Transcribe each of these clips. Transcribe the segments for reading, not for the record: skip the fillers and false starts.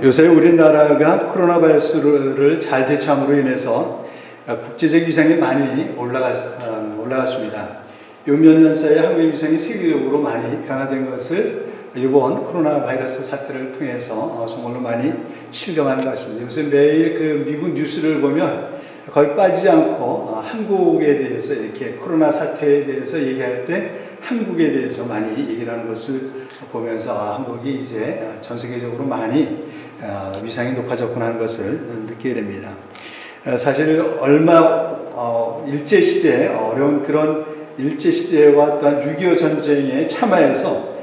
요새 우리나라가 코로나 바이러스를 잘 대처함으로 인해서 국제적 위상이 많이 올라갔습니다. 요 몇 년 사이에 한국의 위상이 세계적으로 많이 변화된 것을 이번 코로나 바이러스 사태를 통해서 정말로 많이 실감하는 것 같습니다. 요새 매일 그 미국 뉴스를 보면 거의 빠지지 않고 한국에 대해서 이렇게 코로나 사태에 대해서 얘기할 때 한국에 대해서 많이 얘기를 하는 것을 보면서 한국이 이제 전 세계적으로 많이 위상이 높아졌구나 하는 것을 느끼게 됩니다. 사실 얼마 일제시대 어려운 그런 일제시대와 또한 6.25 전쟁에 참하여서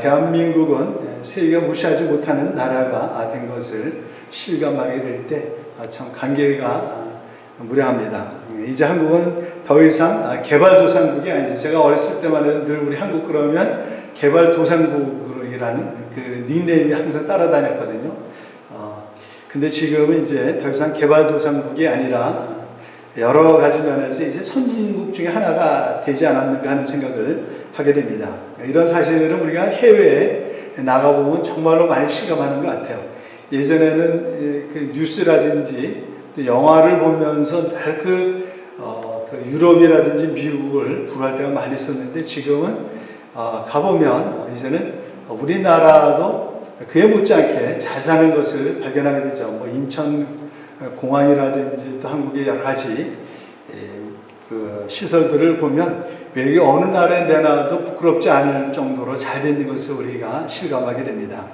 대한민국은 세계가 무시하지 못하는 나라가 된 것을 실감하게 될 때 참 간계가 무량합니다. 이제 한국은 더 이상 개발도상국이 아니죠. 제가 어렸을 때만 해도 늘 우리 한국 그러면 개발도상국이라는 그 닉네임이 항상 따라다녔거든요. 근데 지금은 이제 더 이상 개발도상국이 아니라 여러 가지 면에서 이제 선진국 중에 하나가 되지 않았는가 하는 생각을 하게 됩니다. 이런 사실은 우리가 해외에 나가보면 정말로 많이 실감하는 것 같아요. 예전에는 그 뉴스라든지 또 영화를 보면서 그 유럽이라든지 미국을 구할 때가 많이 있었는데 지금은 가보면 이제는 우리나라도 그에 못지않게 잘 사는 것을 발견하게 되죠. 뭐 인천 공항이라든지 또 한국의 여러 가지 그 시설들을 보면 외국에 어느 나라에 내놔도 부끄럽지 않을 정도로 잘 된 것을 우리가 실감하게 됩니다.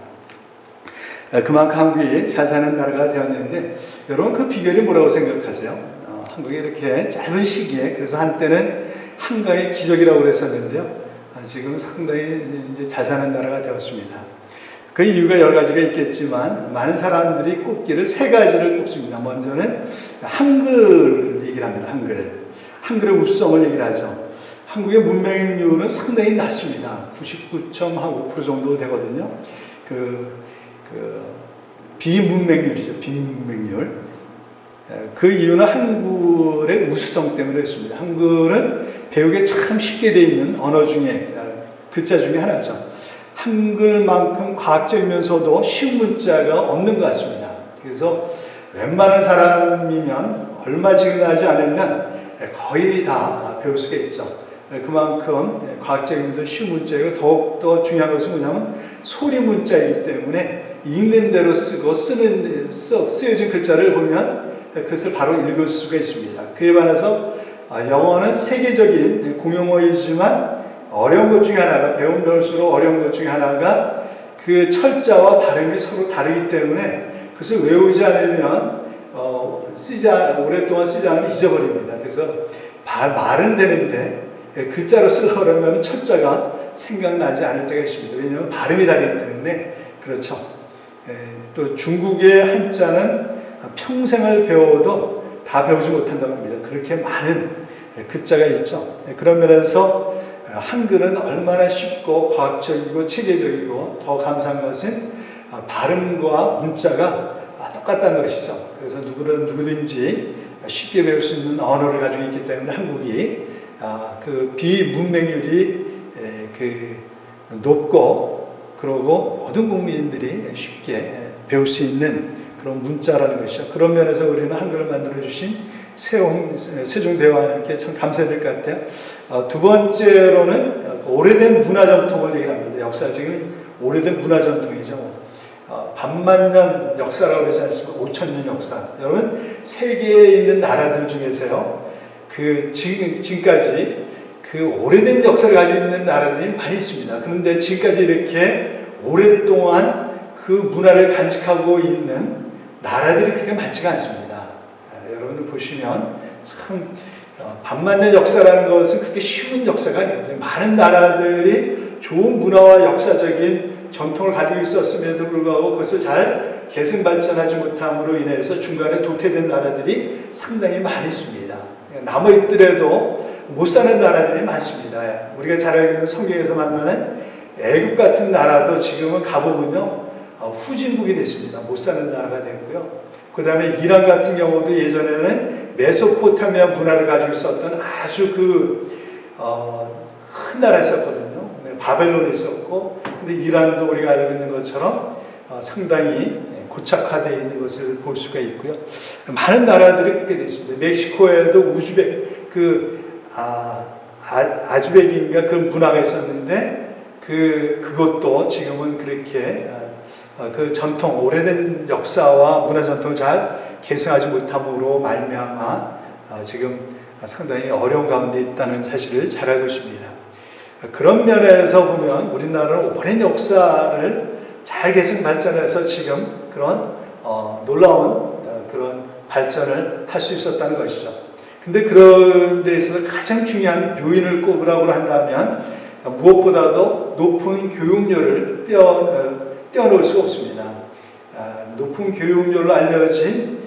그만큼 한국이 잘 사는 나라가 되었는데 여러분 그 비결이 뭐라고 생각하세요? 한국이 이렇게 짧은 시기에 그래서 한때는 한강의 기적이라고 그랬었는데요. 지금 상당히 이제 잘 사는 나라가 되었습니다. 그 이유가 여러 가지가 있겠지만 많은 사람들이 꼽기를 세 가지를 꼽습니다. 먼저는 한글 얘기를 합니다. 한글의 우수성을 얘기를 하죠. 한국의 문맹률은 상당히 낮습니다. 99.5% 정도 되거든요. 비문맹률이죠. 비문맹률. 그 이유는 한글의 우수성 때문에 그렇습니다. 한글은 배우기 참 쉽게 되어 있는 언어 중에 글자 중에 하나죠. 한글만큼 과학적이면서도 쉬운 문자가 없는 것 같습니다. 그래서 웬만한 사람이면 얼마 지나지 않으면 거의 다 배울 수가 있죠. 그만큼 과학적이면서 쉬운 문자이고 더욱더 중요한 것은 뭐냐면 소리 문자이기 때문에 읽는 대로 쓰고 쓰여진 글자를 보면 그것을 바로 읽을 수가 있습니다. 그에 반해서 영어는 세계적인 공용어이지만 어려운 것 중에 하나가 배울수록 어려운 것 중에 하나가 그 철자와 발음이 서로 다르기 때문에 그것을 외우지 않으면 오랫동안 쓰지 않으면 잊어버립니다. 그래서 말은 되는데 글자로 쓰려면 철자가 생각나지 않을 때가 있습니다. 왜냐하면 발음이 다르기 때문에 그렇죠. 또 중국의 한자는 평생을 배워도 다 배우지 못한다고 합니다. 그렇게 많은 글자가 있죠. 그런 면에서 한글은 얼마나 쉽고 과학적이고 체계적이고 더 감사한 것은 발음과 문자가 똑같다는 것이죠. 그래서 누구든지 쉽게 배울 수 있는 언어를 가지고 있기 때문에 한국이 그 비문맹률이 높고 그러고 모든 국민들이 쉽게 배울 수 있는 그런 문자라는 것이죠. 그런 면에서 우리는 한글을 만들어주신 세종대왕께 참 감사드릴 것 같아요. 두 번째로는 오래된 문화 전통을 얘기를 합니다. 역사적인 오래된 문화 전통이죠. 반만년 역사라고 그러지 않습니까? 5,000년 역사. 여러분, 세계에 있는 나라들 중에서요, 지금까지 그 오래된 역사를 가지고 있는 나라들이 많이 있습니다. 그런데 지금까지 이렇게 오랫동안 그 문화를 간직하고 있는 나라들이 그렇게 많지가 않습니다. 여러분들 보시면 참 반만년 역사라는 것은 그렇게 쉬운 역사가 아니거든요. 많은 나라들이 좋은 문화와 역사적인 전통을 가지고 있었음에도 불구하고 그것을 잘 계승 발전하지 못함으로 인해서 중간에 도태된 나라들이 상당히 많이 있습니다. 남아있더라도 못 사는 나라들이 많습니다. 우리가 잘 알고 있는 성경에서 만나는 애국 같은 나라도 지금은 가보면요 후진국이 됐습니다. 못 사는 나라가 되고요. 그 다음에 이란 같은 경우도 예전에는 메소포타미아 문화를 가지고 있었던 아주 큰 나라였었거든요. 바벨론이 있었고, 근데 이란도 우리가 알고 있는 것처럼 상당히 고착화되어 있는 것을 볼 수가 있고요. 많은 나라들이 그렇게 되어 있습니다. 멕시코에도 우즈벡, 아즈벡인가 그런 문화가 있었는데 그것도 지금은 그렇게 그 전통, 오래된 역사와 문화 전통을 잘 계승하지 못함으로 말미암아 지금 상당히 어려운 가운데 있다는 사실을 잘 알고 있습니다. 그런 면에서 보면 우리나라는 오랜 역사를 잘 계승 발전해서 지금 그런 놀라운 그런 발전을 할 수 있었다는 것이죠. 근데 그런 데 있어서 가장 중요한 요인을 꼽으라고 한다면 무엇보다도 높은 교육료를 떼어놓을 수가 없습니다. 높은 교육료로 알려진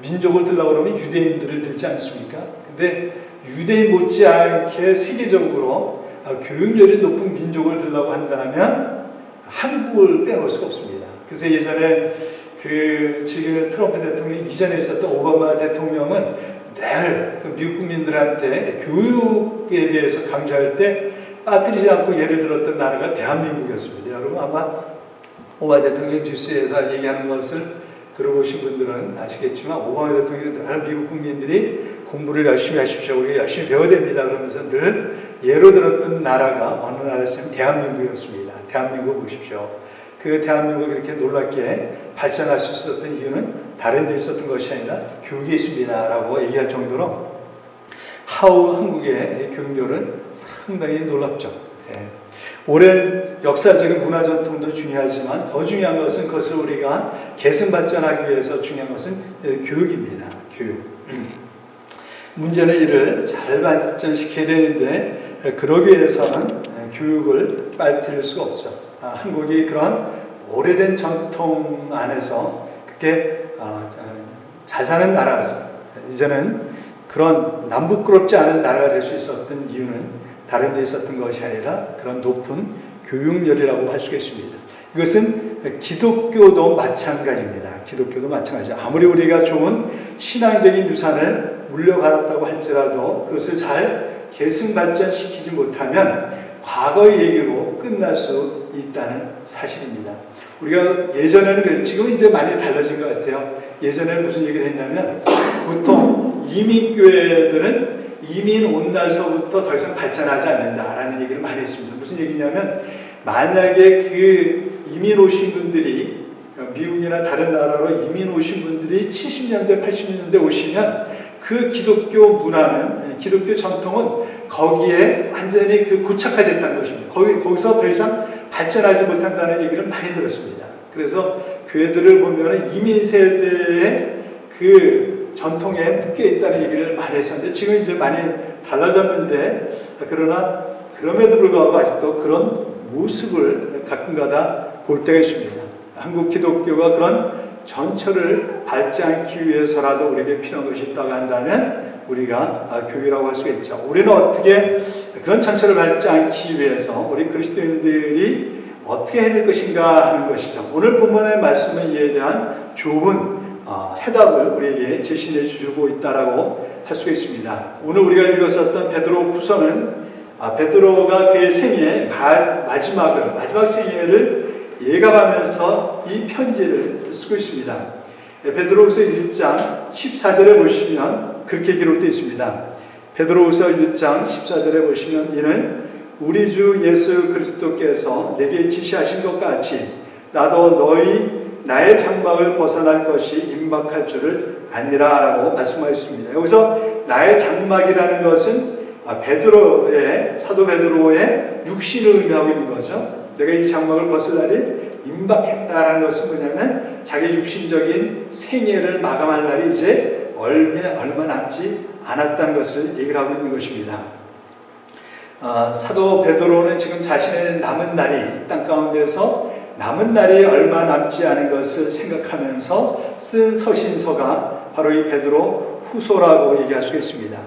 민족을 들라고 그러면 유대인들을 들지 않습니까? 근데 유대인 못지않게 세계적으로 교육열이 높은 민족을 들라고 한다면 한국을 빼놓을 수가 없습니다. 그래서 예전에 지금 트럼프 대통령 이전에 있었던 오바마 대통령은 늘 미국 국민들한테 교육에 대해서 강조할 때 빠뜨리지 않고 예를 들었던 나라가 대한민국이었습니다. 여러분 아마 오바마 대통령 뉴스에서 얘기하는 것을 들어보신 분들은 아시겠지만 오바마 대통령은 늘 미국 국민들이 공부를 열심히 하십시오. 우리가 열심히 배워야 됩니다. 그러면서 늘 예로 들었던 나라가 어느 나라였으면 대한민국이었습니다. 대한민국 보십시오. 그 대한민국이 이렇게 놀랍게 발전할 수 있었던 이유는 다른 데 있었던 것이 아니라 교육에 있습니다. 라고 얘기할 정도로 한국의 교육열은 상당히 놀랍죠. 오랜 역사적인 문화 전통도 중요하지만 더 중요한 것은 그것을 우리가 계승 발전하기 위해서 중요한 것은 교육입니다. 교육. 문제는 이를 잘 발전시켜야 되는데 그러기 위해서는 교육을 빨아들일 수가 없죠. 한국이 그런 오래된 전통 안에서 그렇게 잘 사는 나라, 이제는 그런 남부끄럽지 않은 나라가 될 수 있었던 이유는 다른 데 있었던 것이 아니라 그런 높은 교육열이라고 할 수가 있습니다. 이것은 기독교도 마찬가지입니다. 기독교도 마찬가지죠. 아무리 우리가 좋은 신앙적인 유산을 물려받았다고 할지라도 그것을 잘 계승 발전시키지 못하면 과거의 얘기로 끝날 수 있다는 사실입니다. 우리가 예전에는 지금 이제 많이 달라진 것 같아요. 예전에는 무슨 얘기를 했냐면 보통 이민교회들은 이민 온 날서부터 더 이상 발전하지 않는다라는 얘기를 많이 했습니다. 무슨 얘기냐면 만약에 그 이민 오신 분들이 미국이나 다른 나라로 이민 오신 분들이 70년대, 80년대 오시면 그 기독교 문화는, 기독교 전통은 거기에 완전히 고착화됐다는 것입니다. 거기서 더 이상 발전하지 못한다는 얘기를 많이 들었습니다. 그래서 교회들을 보면 이민 세대의 그 전통에 묶여 있다는 얘기를 많이 했었는데 지금 이제 많이 달라졌는데 그러나 그럼에도 불구하고 아직도 그런 모습을 가끔가다 볼 때가 있습니다. 한국 기독교가 그런 전철을 밟지 않기 위해서라도 우리에게 필요한 것이 있다고 한다면 우리가 교회라고 할 수가 있죠. 우리는 어떻게 그런 전철을 밟지 않기 위해서 우리 그리스도인들이 어떻게 해낼 것인가 하는 것이죠. 오늘 본문의 말씀은 이에 대한 좋은 해답을 우리에게 제시해 주고 있다라고 할 수가 있습니다. 오늘 우리가 읽었었던 베드로 후서는 베드로가 그의 생애 마지막 생애를 예감하면서 이 편지를 쓰고 있습니다. 베드로후서 1장 14절에 보시면 그렇게 기록되어 있습니다. 베드로후서 1장 14절에 보시면 이는 우리 주 예수 그리스도께서 내게 지시하신 것 같이 나도 나의 장막을 벗어날 것이 임박할 줄을 아니라 라고 말씀하셨습니다. 여기서 나의 장막이라는 것은 사도 베드로의 육신을 의미하고 있는 거죠. 내가 이 장막을 벗을 날이 임박했다라는 것은 뭐냐면 자기 육신적인 생애를 마감할 날이 이제 얼마 남지 않았다는 것을 얘기를 하고 있는 것입니다. 사도 베드로는 지금 자신의 남은 날이 땅 가운데서 남은 날이 얼마 남지 않은 것을 생각하면서 쓴 서신서가 바로 이 베드로 후서라고 얘기할 수 있습니다.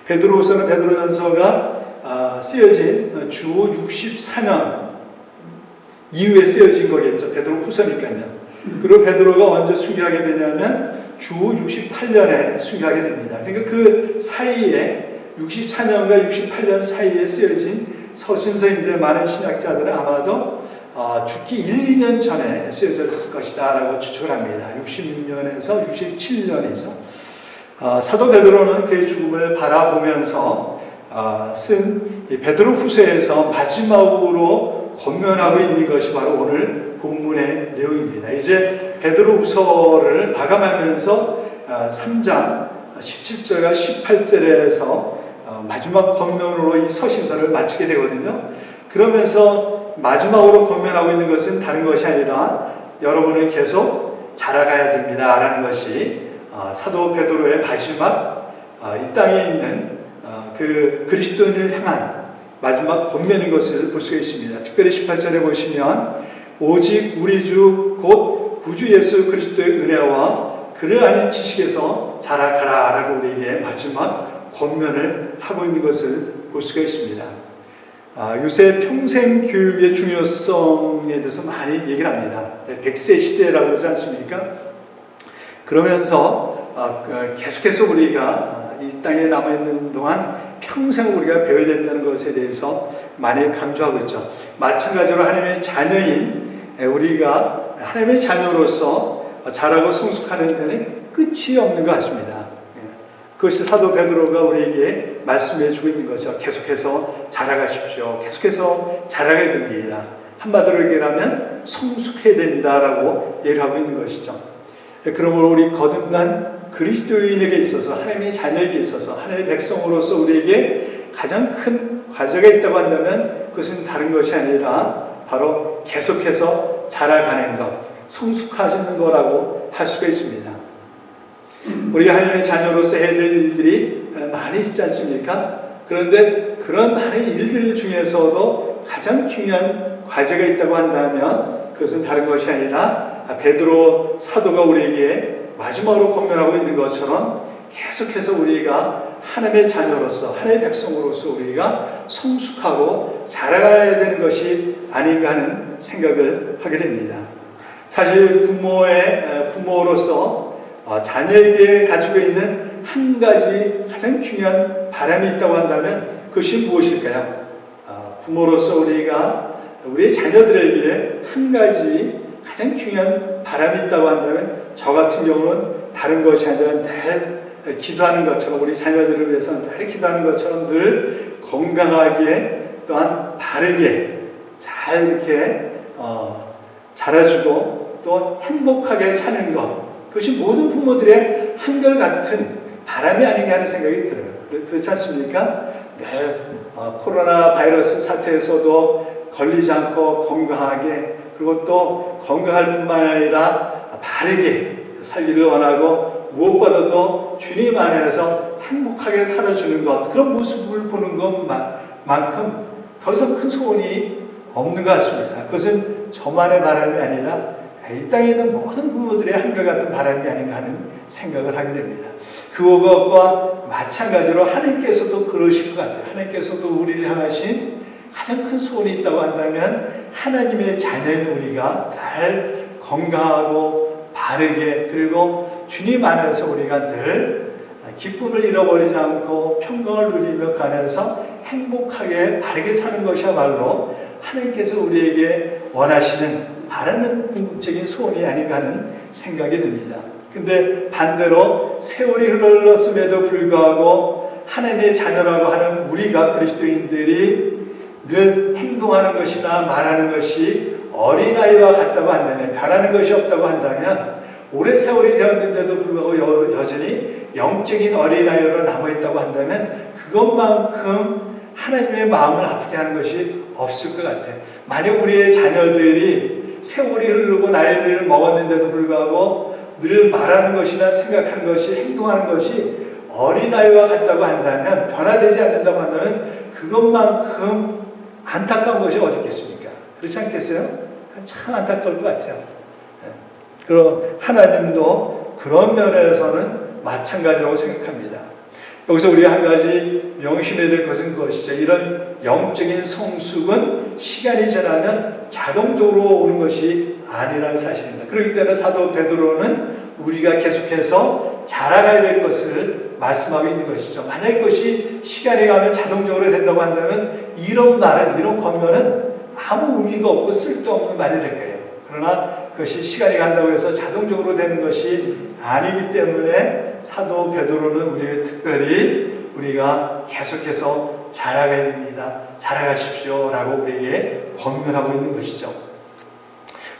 베드로 후서는 베드로전서가 쓰여진 주 64년 이후에 쓰여진 거겠죠. 베드로 후서니까요. 그리고 베드로가 언제 순교하게 되냐면 주 68년에 순교하게 됩니다. 그러니까 그 사이에 64년과 68년 사이에 쓰여진 서신서인데 많은 신학자들은 아마도 죽기 1, 2년 전에 쓰여졌을 것이다 라고 추측을 합니다. 66년에서 67년이죠. 사도 베드로는 그의 죽음을 바라보면서 쓴 베드로 후서에서 마지막으로 권면하고 있는 것이 바로 오늘 본문의 내용입니다. 이제 베드로 후서를 마감하면서 3장 17절과 18절에서 마지막 권면으로 이 서신서를 마치게 되거든요. 그러면서 마지막으로 권면하고 있는 것은 다른 것이 아니라 여러분은 계속 자라가야 됩니다 라는 것이 사도 베드로의 마지막 이 땅에 있는 그 그리스도인을 향한 마지막 권면인 것을 볼 수가 있습니다. 특별히 18절에 보시면 오직 우리 주 곧 구주 예수 그리스도의 은혜와 그를 아는 지식에서 자라가라 라고 우리에게 마지막 권면을 하고 있는 것을 볼 수가 있습니다. 요새 평생 교육의 중요성에 대해서 많이 얘기를 합니다. 100세 시대라고 그러지 않습니까? 그러면서 계속해서 우리가 이 땅에 남아있는 동안 평생 우리가 배워야 된다는 것에 대해서 많이 강조하고 있죠. 마찬가지로 하나님의 자녀인 우리가 하나님의 자녀로서 자라고 성숙하는 데는 끝이 없는 것 같습니다. 그것이 사도 베드로가 우리에게 말씀해 주고 있는 거죠. 계속해서 자라가십시오. 계속해서 자라가야 됩니다. 한마디로 얘기하면 성숙해야 됩니다라고 얘기를 하고 있는 것이죠. 그러므로 우리 거듭난 그리스도인에게 있어서 하나님의 자녀에게 있어서 하나님의 백성으로서 우리에게 가장 큰 과제가 있다고 한다면 그것은 다른 것이 아니라 바로 계속해서 자라가는 것, 성숙하시는 거라고 할 수가 있습니다. 우리가 하나님의 자녀로서 해야 될 일들이 많이 있지 않습니까? 그런데 그런 많은 일들 중에서도 가장 중요한 과제가 있다고 한다면 그것은 다른 것이 아니라 베드로 사도가 우리에게 마지막으로 권면하고 있는 것처럼 계속해서 우리가 하나님의 자녀로서 하나님의 백성으로서 우리가 성숙하고 자라가야 되는 것이 아닌가 하는 생각을 하게 됩니다. 사실 부모로서 자녀에게 가지고 있는 한 가지 가장 중요한 바람이 있다고 한다면 그것이 무엇일까요? 부모로서 우리가 우리의 자녀들에게 한 가지 가장 중요한 바람이 있다고 한다면 저 같은 경우는 다른 것이 아니라 늘 기도하는 것처럼 우리 자녀들을 위해서 늘 기도하는 것처럼 늘 건강하게 또한 바르게 잘 이렇게 자라주고 또 행복하게 사는 것, 그것이 모든 부모들의 한결같은 바람이 아닌가 하는 생각이 들어요. 그렇지 않습니까? 네, 코로나 바이러스 사태에서도 걸리지 않고 건강하게 그리고 또 건강할 뿐만 아니라 바르게 살기를 원하고 무엇보다도 주님 안에서 행복하게 살아주는 것, 그런 모습을 보는 것만큼 더 이상 큰 소원이 없는 것 같습니다. 그것은 저만의 바람이 아니라 이 땅에 있는 모든 부모들의 한결같은 바람이 아닌가 하는 생각을 하게 됩니다. 그것과 마찬가지로 하나님께서도 그러실 것 같아요. 하나님께서도 우리를 향하신 가장 큰 소원이 있다고 한다면 하나님의 자녀인 우리가 늘 건강하고 바르게 그리고 주님 안에서 우리가 늘 기쁨을 잃어버리지 않고 평강을 누리며 그 안에서 행복하게 바르게 사는 것이야말로 하나님께서 우리에게 원하시는 바라는 궁극적인 소원이 아닌가 하는 생각이 듭니다. 근데 반대로 세월이 흘렀음에도 불구하고 하나님의 자녀라고 하는 우리가 그리스도인들이 늘 행동하는 것이나 말하는 것이 어린아이와 같다고 한다면 변하는 것이 없다고 한다면 오랜 세월이 되었는데도 불구하고 여전히 영적인 어린아이로 남아있다고 한다면 그것만큼 하나님의 마음을 아프게 하는 것이 없을 것 같아요. 만약 우리의 자녀들이 세월이 흐르고 나이를 먹었는데도 불구하고 늘 말하는 것이나 생각하는 것이 행동하는 것이 어린아이와 같다고 한다면 변화되지 않는다고 한다면 그것만큼 안타까운 것이 어디 있겠습니까? 그렇지 않겠어요? 참 안타까울 것 같아요. 그리고 하나님도 그런 면에서는 마찬가지라고 생각합니다. 여기서 우리가 한 가지 명심해야 될 것은 무엇이죠? 이런 영적인 성숙은 시간이 지나면 자동적으로 오는 것이 아니라는 사실입니다. 그렇기 때문에 사도 베드로는 우리가 계속해서 자라가야 될 것을 말씀하고 있는 것이죠. 만약 그것이 시간이 가면 자동적으로 된다고 한다면 이런 말은, 이런 권면은 아무 의미가 없고 쓸데없는 말이 될 거예요. 그러나 그것이 시간이 간다고 해서 자동적으로 되는 것이 아니기 때문에 사도 베드로는 우리에게 특별히 우리가 계속해서 자라가야 됩니다. 자라가십시오 라고 우리에게 권면하고 있는 것이죠.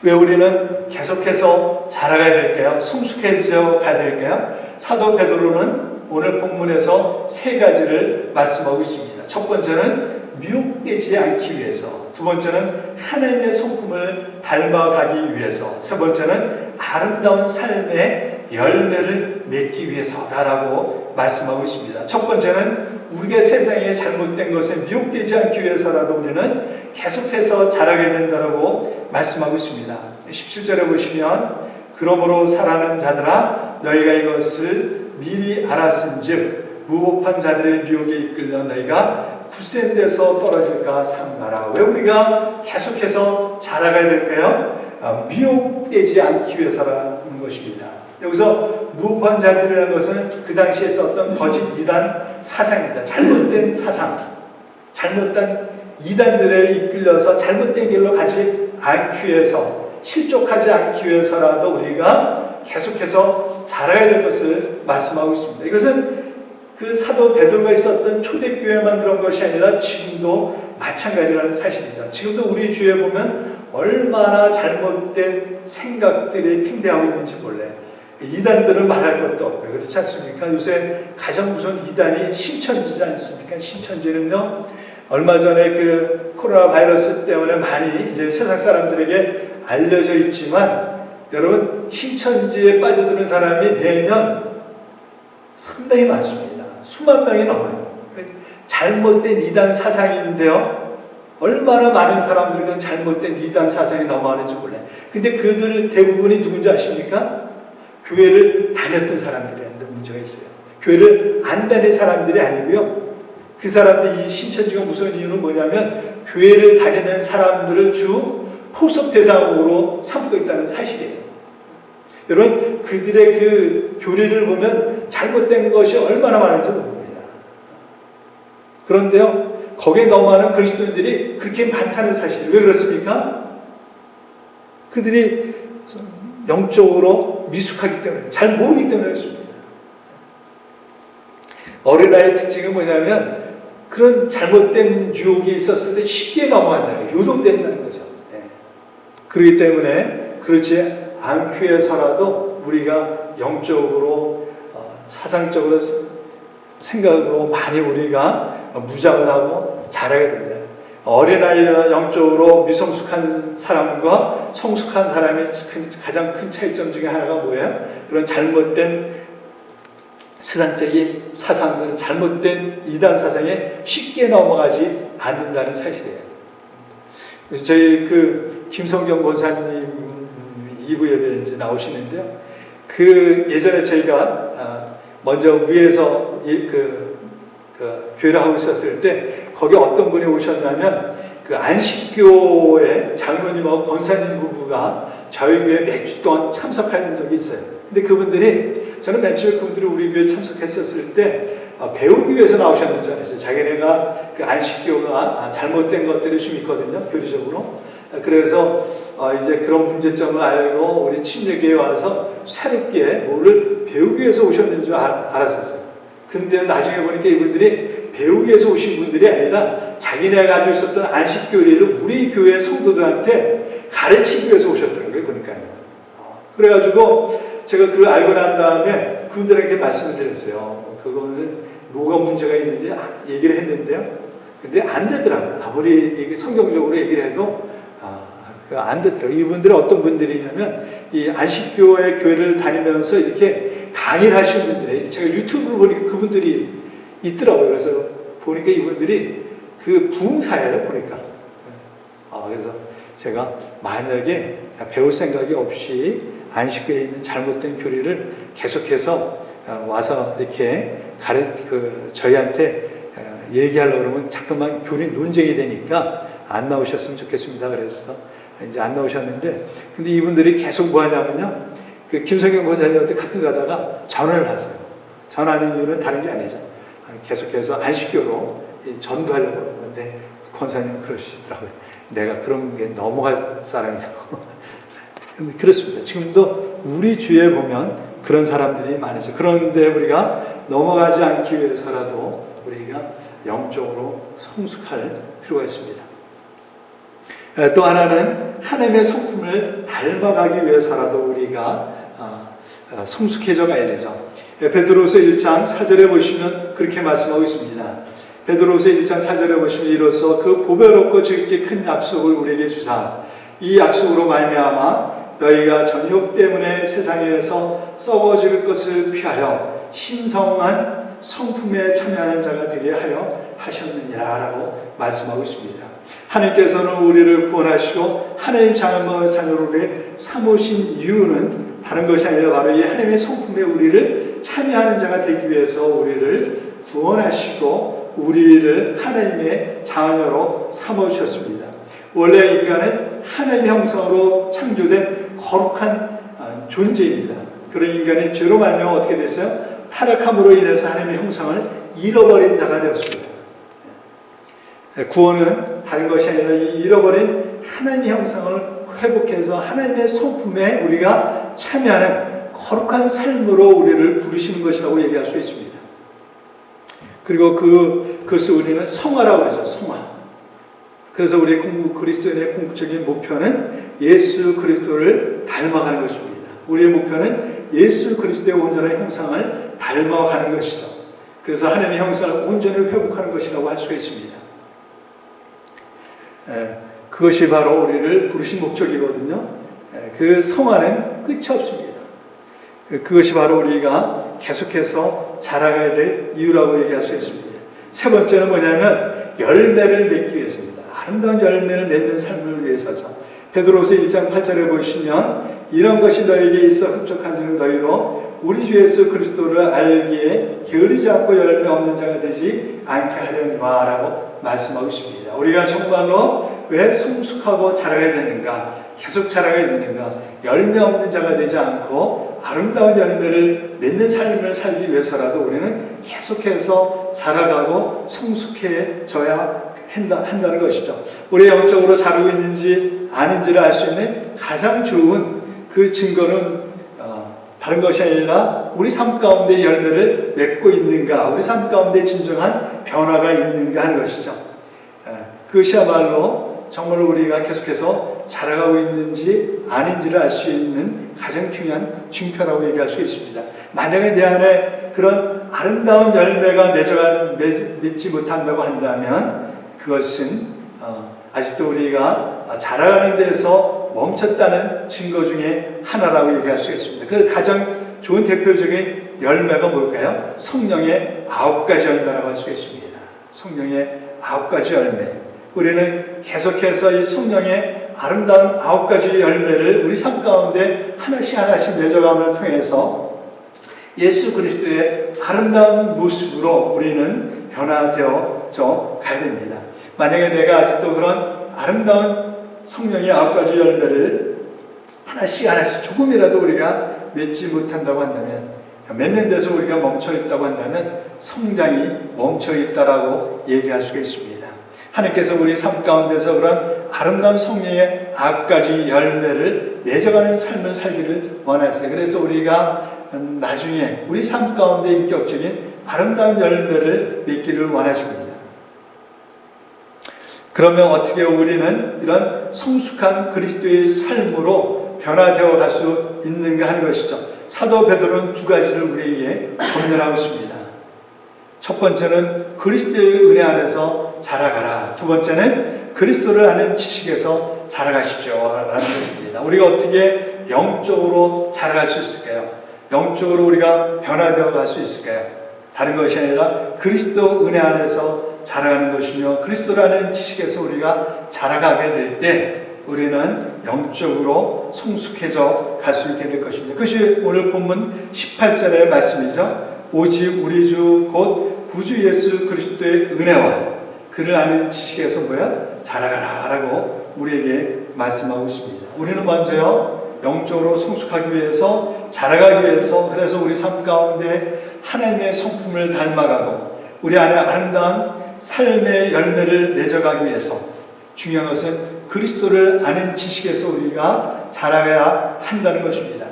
왜 우리는 계속해서 자라가야 될까요? 성숙해져 가야 될까요? 사도 베드로는 오늘 본문에서 세 가지를 말씀하고 있습니다. 첫 번째는 미혹되지 않기 위해서, 두 번째는 하나님의 성품을 닮아가기 위해서, 세 번째는 아름다운 삶의 열매를 맺기 위해서다라고 말씀하고 있습니다. 첫 번째는 우리가 세상에 잘못된 것에 미혹되지 않기 위해서라도 우리는 계속해서 자라게 된다라고 말씀하고 있습니다. 17절에 보시면 그러므로 사랑하는 자들아 너희가 이것을 미리 알았은즉 무법한 자들의 미혹에 이끌려 너희가 굳센 데서 떨어질까 삼가라. 왜 우리가 계속해서 자라가야 될까요? 미혹되지 않기 위해서라는 것입니다. 여기서 무법한 자들이라는 것은 그 당시에 썼던 거짓 이단 사상입니다. 잘못된 사상, 잘못된 이단들에 이끌려서 잘못된 길로 가지 않기 위해서, 실족하지 않기 위해서라도 우리가 계속해서 자라야 될 것을 말씀하고 있습니다. 이것은 그 사도 베드로가 있었던 초대교회만 그런 것이 아니라 지금도 마찬가지라는 사실이죠. 지금도 우리 주위에 보면 얼마나 잘못된 생각들이 팽배하고 있는지 몰라요. 이단들은 말할 것도 없고요. 그렇지 않습니까? 요새 가장 무서운 이단이 신천지지 않습니까? 신천지는요, 얼마 전에 그 코로나 바이러스 때문에 많이 이제 세상 사람들에게 알려져 있지만, 여러분, 신천지에 빠져드는 사람이 매년 상당히 많습니다. 수만 명이 넘어요. 잘못된 이단 사상인데요, 얼마나 많은 사람들이 잘못된 이단 사상에 넘어가는지 몰라요. 근데 그들 대부분이 누군지 아십니까? 교회를 다녔던 사람들이한테 문제가 있어요. 교회를 안 다닌 사람들이 아니고요. 그 사람들이 이 신천지가 무서운 이유는 뭐냐면 교회를 다니는 사람들을 주 포섭 대상으로 삼고 있다는 사실이에요. 여러분, 그들의 그 교리를 보면 잘못된 것이 얼마나 많은지 모릅니다. 그런데요, 거기에 넘어가는 그리스도인들이 그렇게 많다는 사실이에요. 왜 그렇습니까? 그들이 영적으로 미숙하기 때문에, 잘 모르기 때문에 그렇습니다. 어린아이의 특징은 뭐냐면 그런 잘못된 유혹이 있었을 때 쉽게 넘어간다는 거예요. 요동된다는 거죠. 그렇기 때문에 그렇지 않기 위해서라도 우리가 영적으로, 사상적으로, 생각으로 많이 우리가 무장을 하고 자라야 됩니다. 어린아이와 영적으로 미성숙한 사람과 성숙한 사람의 가장 큰 차이점 중에 하나가 뭐예요? 그런 잘못된 세상적인 사상들, 잘못된 이단 사상에 쉽게 넘어가지 않는다는 사실이에요. 저희 그 김성경 권사님 2부 예배에 이제 나오시는데요. 그 예전에 저희가 먼저 위에서 교회를 하고 있었을 때 거기 어떤 분이 오셨냐면 그 안식교회 장로님하고 권사님 부부가 저희 교회에 몇 주 동안 참석한 적이 있어요. 근데 그분들이, 저는 맨 처음에 그분들이 우리 교회에 참석했었을 때 배우기 위해서 나오셨는 줄 알았어요. 자기네가 그 안식교가 잘못된 것들이 좀 있거든요, 교리적으로. 그래서 이제 그런 문제점을 알고 우리 침례교회에 와서 새롭게 뭐를 배우기 위해서 오셨는 줄 알았었어요. 그런데 나중에 보니까 이분들이 배우기 위해서 오신 분들이 아니라 자기네가 가지고 있었던 안식교리를 우리 교회 성도들한테 가르치기 위해서 오셨더라고요, 보니까요. 그래가지고 제가 그걸 알고 난 다음에 그분들에게 말씀을 드렸어요. 그거는 뭐가 문제가 있는지 얘기를 했는데요. 근데 안 되더라고요. 아무리 성경적으로 얘기를 해도 안 되더라고요. 이분들은 어떤 분들이냐면 이 안식교회 교회를 다니면서 이렇게 강의를 하시는 분들이, 제가 유튜브를 보니까 그분들이 있더라고요. 그래서 보니까 이분들이 그 부흥사예요, 보니까. 그래서 제가 만약에 배울 생각이 없이 안식교회에 있는 잘못된 교리를 계속해서 와서 이렇게 저희한테 얘기하려고 그러면 자꾸만 교리 논쟁이 되니까 안 나오셨으면 좋겠습니다. 그래서 이제 안 나오셨는데, 근데 이분들이 계속 뭐 하냐면요, 그 김성경 권사님한테 가끔 가다가 전화를 하세요. 전화하는 이유는 다른 게 아니죠. 계속해서 안식교로 전도하려고 그러는데 권사님 그러시더라고요. 내가 그런 게 넘어갈 사람이냐고. 근데 그렇습니다. 지금도 우리 주위에 보면 그런 사람들이 많으죠. 그런데 우리가 넘어가지 않기 위해서라도 우리가 영적으로 성숙할 필요가 있습니다. 또 하나는 하나님의 성품을 닮아가기 위해서라도 우리가 성숙해져 가야 되죠. 베드로후서 1장 4절에 보시면 그렇게 말씀하고 있습니다. 베드로후서 1장 4절에 보시면 이로써 그 보배롭고 지극히 큰 약속을 우리에게 주사 이 약속으로 말미암아 너희가 정욕 때문에 세상에서 썩어질 것을 피하여 신성한 성품에 참여하는 자가 되게 하려 하셨느니라 라고 말씀하고 있습니다. 하나님께서는 우리를 구원하시고 하나님 자녀로 삼으신 이유는 다른 것이 아니라 바로 이 하나님의 성품에 우리를 참여하는 자가 되기 위해서 우리를 구원하시고 우리를 하나님의 자녀로 삼으셨습니다. 원래 인간은 하나님의 형상으로 창조된 거룩한 존재입니다. 그런 인간이 죄로 말미암아 어떻게 됐어요? 타락함으로 인해서 하나님의 형상을 잃어버린 자가 되었습니다. 구원은 다른 것이 아니라 이 잃어버린 하나님의 형상을 회복해서 하나님의 성품에 우리가 참여하는 거룩한 삶으로 우리를 부르시는 것이라고 얘기할 수 있습니다. 그리고 그것을 우리는 성화라고 하죠. 성화. 그래서 우리 그리스도인의 궁극적인 목표는 예수 그리스도를 닮아가는 것입니다. 우리의 목표는 예수 그리스도의 온전한 형상을 닮아가는 것이죠. 그래서 하나님의 형상을 온전히 회복하는 것이라고 할 수가 있습니다. 그것이 바로 우리를 부르신 목적이거든요. 그 성화는 끝이 없습니다. 그것이 바로 우리가 계속해서 자라가야 될 이유라고 얘기할 수 있습니다. 세 번째는 뭐냐면 열매를 맺기 위해서입니다. 아름다운 열매를 맺는 삶을 위해서죠. 베드로후서 1장 8절에 보시면 이런 것이 너에게 있어 흡족한 적은 너희로 우리 주 예수 그리스도를 알기에 게으르지 않고 열매 없는 자가 되지 않게 하려니와 라고 말씀하고 있습니다. 우리가 정말로 왜 성숙하고 자라야 되는가, 계속 자라야 되는가, 열매 없는 자가 되지 않고 아름다운 열매를 맺는 삶을 살기 위해서라도 우리는 계속해서 자라가고 성숙해져야 한다는 것이죠. 우리 영적으로 자라고 있는지 아닌지를 알 수 있는 가장 좋은 그 증거는 다른 것이 아니라 우리 삶 가운데 열매를 맺고 있는가, 우리 삶 가운데 진정한 변화가 있는가 하는 것이죠. 그것이야말로 정말 우리가 계속해서 자라가고 있는지 아닌지를 알 수 있는 가장 중요한 징표라고 얘기할 수 있습니다. 만약에 내 안에 그런 아름다운 열매가 맺지 못한다고 한다면 그것은 아직도 우리가 자라가는 데서 멈췄다는 증거 중에 하나라고 얘기할 수 있습니다. 그 가장 좋은 대표적인 열매가 뭘까요? 성령의 9가지 열매라고 할 수 있습니다. 성령의 9가지 열매. 우리는 계속해서 이 성령의 아름다운 9가지 열매를 우리 삶 가운데 하나씩 맺어감을 통해서 예수 그리스도의 아름다운 모습으로 우리는 변화되어져 가야 됩니다. 만약에 내가 아직도 그런 아름다운 성령의 9가지 열매를 하나씩 조금이라도 우리가 맺지 못한다고 한다면, 맺는 데서 우리가 멈춰 있다고 한다면 성장이 멈춰 있다라고 얘기할 수가 있습니다. 하나님께서 우리 삶 가운데서 그런 아름다운 성령의 9가지 열매를 맺어가는 삶을 살기를 원하세요. 그래서 우리가 나중에 우리 삶 가운데 인격적인 아름다운 열매를 맺기를 원하십니다. 그러면 어떻게 우리는 이런 성숙한 그리스도의 삶으로 변화되어 갈 수 있는가 하는 것이죠. 사도 베드로는 2가지를 우리에게 권면하고 있습니다. 첫 번째는 그리스도의 은혜 안에서 자라가라. 두 번째는 그리스도를 아는 지식에서 자라가십시오 라는 것입니다. 우리가 어떻게 영적으로 자라갈 수 있을까요? 영적으로 우리가 변화되어 갈 수 있을까요? 다른 것이 아니라 그리스도 은혜 안에서 자라가는 것이며 그리스도라는 지식에서 우리가 자라가게 될 때 우리는 영적으로 성숙해져 갈 수 있게 될 것입니다. 그것이 오늘 본문 18절의 말씀이죠. 오직 우리 주 곧 구주 예수 그리스도의 은혜와 그를 아는 지식에서 자라가라 라고 우리에게 말씀하고 있습니다. 우리는 먼저요 영적으로 성숙하기 위해서 자라가기 위해서 그래서 우리 삶 가운데 하나님의 성품을 닮아가고 우리 안에 아름다운 삶의 열매를 맺어가기 위해서 중요한 것은 그리스도를 아는 지식에서 우리가 자라가야 한다는 것입니다.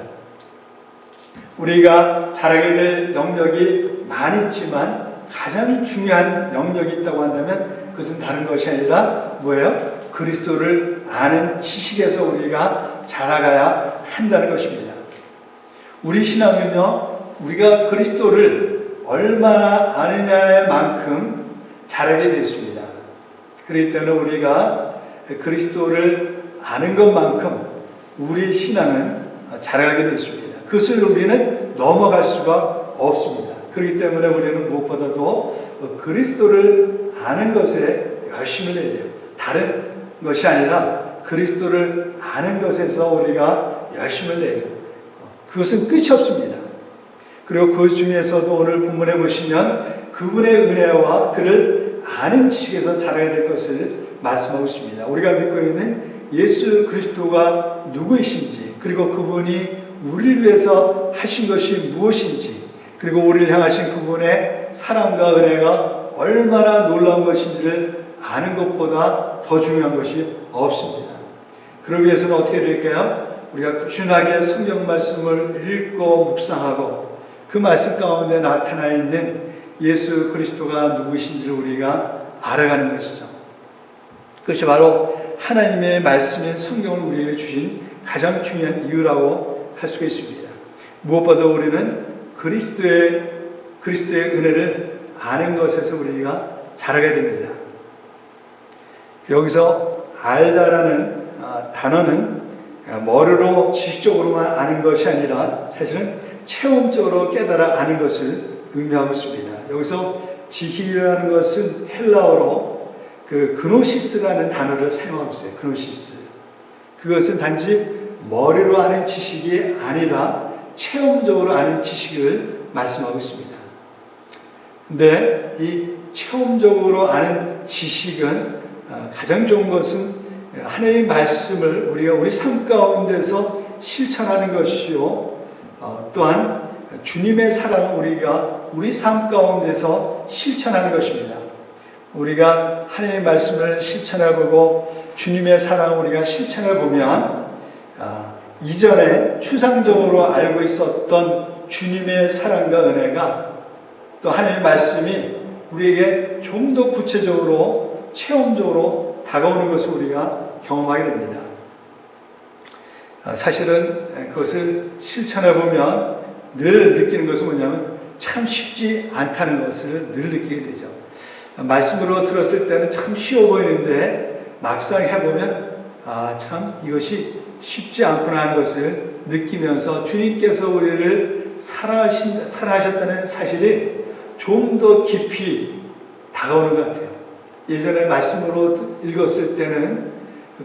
우리가 자라게 될 영역이 많이 있지만 가장 중요한 영역이 있다고 한다면 그것은 다른 것이 아니라 뭐예요? 그리스도를 아는 지식에서 우리가 자라가야 한다는 것입니다. 우리 신앙은요, 우리가 그리스도를 얼마나 아느냐의 만큼 자라게 되어 있습니다. 그렇기 때문에 우리가 그리스도를 아는 것만큼 우리 신앙은 자라게 되어 있습니다. 그것을 우리는 넘어갈 수가 없습니다. 그렇기 때문에 우리는 무엇보다도 그리스도를 아는 것에 열심을 내야 돼요. 다른 것이 아니라 그리스도를 아는 것에서 우리가 열심을 내야 돼요. 그것은 끝이 없습니다. 그리고 그 중에서도 오늘 본문에 보시면 그분의 은혜와 그를 아는 지식에서 자라야 될 것을 말씀하고 있습니다. 우리가 믿고 있는 예수 그리스도가 누구이신지, 그리고 그분이 우리를 위해서 하신 것이 무엇인지, 그리고 우리를 향하신 그분의 사랑과 은혜가 얼마나 놀라운 것인지를 아는 것보다 더 중요한 것이 없습니다. 그러기 위해서는 어떻게 될까요? 우리가 꾸준하게 성경 말씀을 읽고 묵상하고 그 말씀 가운데 나타나 있는 예수 그리스도가 누구이신지를 우리가 알아가는 것이죠. 그것이 바로 하나님의 말씀인 성경을 우리에게 주신 가장 중요한 이유라고 할 수가 있습니다. 무엇보다 우리는 그리스도의 은혜를 아는 것에서 우리가 자라게 됩니다. 여기서 알다라는 단어는 머리로 지식적으로만 아는 것이 아니라 사실은 체험적으로 깨달아 아는 것을 의미하고 있습니다. 여기서 지식이라는 것은 헬라어로 그노시스라는 단어를 사용하고 있어요. 그노시스. 그것은 단지 머리로 아는 지식이 아니라 체험적으로 아는 지식을 말씀하고 있습니다. 근데 이 체험적으로 아는 지식은 가장 좋은 것은 하나님의 말씀을 우리가 우리 삶 가운데서 실천하는 것이요, 또한 주님의 사랑을 우리가 우리 삶 가운데서 실천하는 것입니다. 우리가 하나님의 말씀을 실천해보고 주님의 사랑을 우리가 실천해보면 이전에 추상적으로 알고 있었던 주님의 사랑과 은혜가 또 하나님의 말씀이 우리에게 좀 더 구체적으로 체험적으로 다가오는 것을 우리가 경험하게 됩니다. 사실은 그것을 실천해보면 늘 느끼는 것은 뭐냐면 참 쉽지 않다는 것을 늘 느끼게 되죠. 말씀으로 들었을 때는 참 쉬워 보이는데 막상 해보면 참 이것이 쉽지 않구나 하는 것을 느끼면서 주님께서 우리를 사랑하셨다는 사실이 좀 더 깊이 다가오는 것 같아요. 예전에 말씀으로 읽었을 때는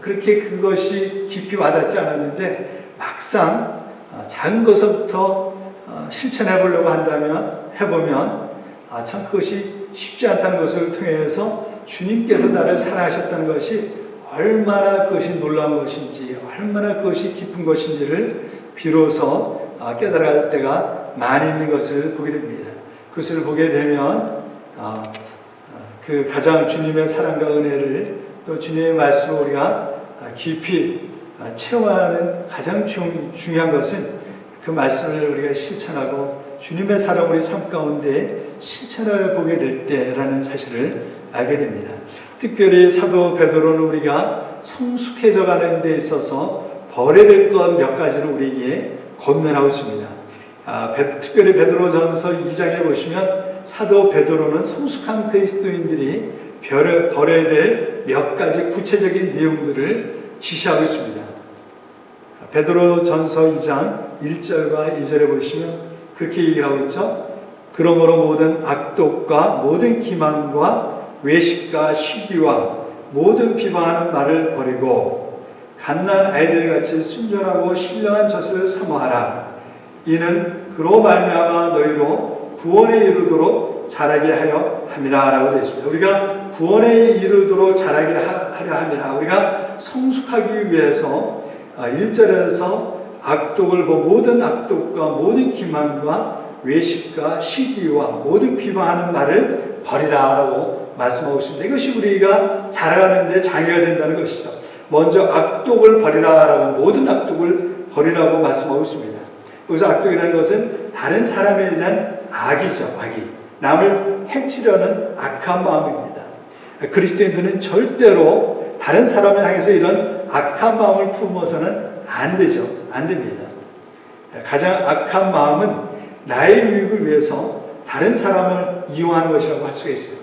그렇게 그것이 깊이 와닿지 않았는데 막상 작은 것부터 실천해 보려고 해보면 참 그것이 쉽지 않다는 것을 통해서 주님께서 나를 사랑하셨다는 것이 얼마나 그것이 놀라운 것인지, 얼마나 그것이 깊은 것인지를 비로소 깨달을 때가 많이 있는 것을 보게 됩니다. 그것을 보게 되면 그 가장 주님의 사랑과 은혜를 또 주님의 말씀을 우리가 깊이 체험하는 가장 중요한 것은 그 말씀을 우리가 실천하고 주님의 사랑을 우리 삶 가운데 실천해 보게 될 때라는 사실을 알게 됩니다. 특별히 사도 베드로는 우리가 성숙해져 가는 데 있어서 버려야 될 것 몇 가지를 우리에게 권면하고 있습니다. 특별히 베드로전서 2장에 보시면 사도 베드로는 성숙한 그리스도인들이 버려야 될 몇 가지 구체적인 내용들을 지시하고 있습니다. 베드로전서 2장 1절과 2절에 보시면 그렇게 얘기를 하고 있죠. 그러므로 모든 악독과 모든 기만과 외식과 시기와 모든 비방하는 말을 버리고 갓난 아이들같이 순전하고 신령한 젖을 사모하라. 이는 그로 말미암아 너희로 구원에 이르도록 자라게 하려 함이라 라고 되어 있습니다. 우리가 구원에 이르도록 자라게 하려 함이라. 우리가 성숙하기 위해서 1절에서 모든 악독과 모든 기만과 외식과 시기와 모든 비방하는 말을 버리라 라고 말씀하고 있습니다. 이것이 우리가 자라가는데 장애가 된다는 것이죠. 먼저 악독을 버리라라고, 모든 악독을 버리라고 말씀하고 있습니다. 여기서 악독이라는 것은 다른 사람에 대한 악이죠. 악이. 남을 해치려는 악한 마음입니다. 그리스도인들은 절대로 다른 사람을 향해서 이런 악한 마음을 품어서는 안 되죠. 안 됩니다. 가장 악한 마음은 나의 유익을 위해서 다른 사람을 이용하는 것이라고 할 수가 있어요.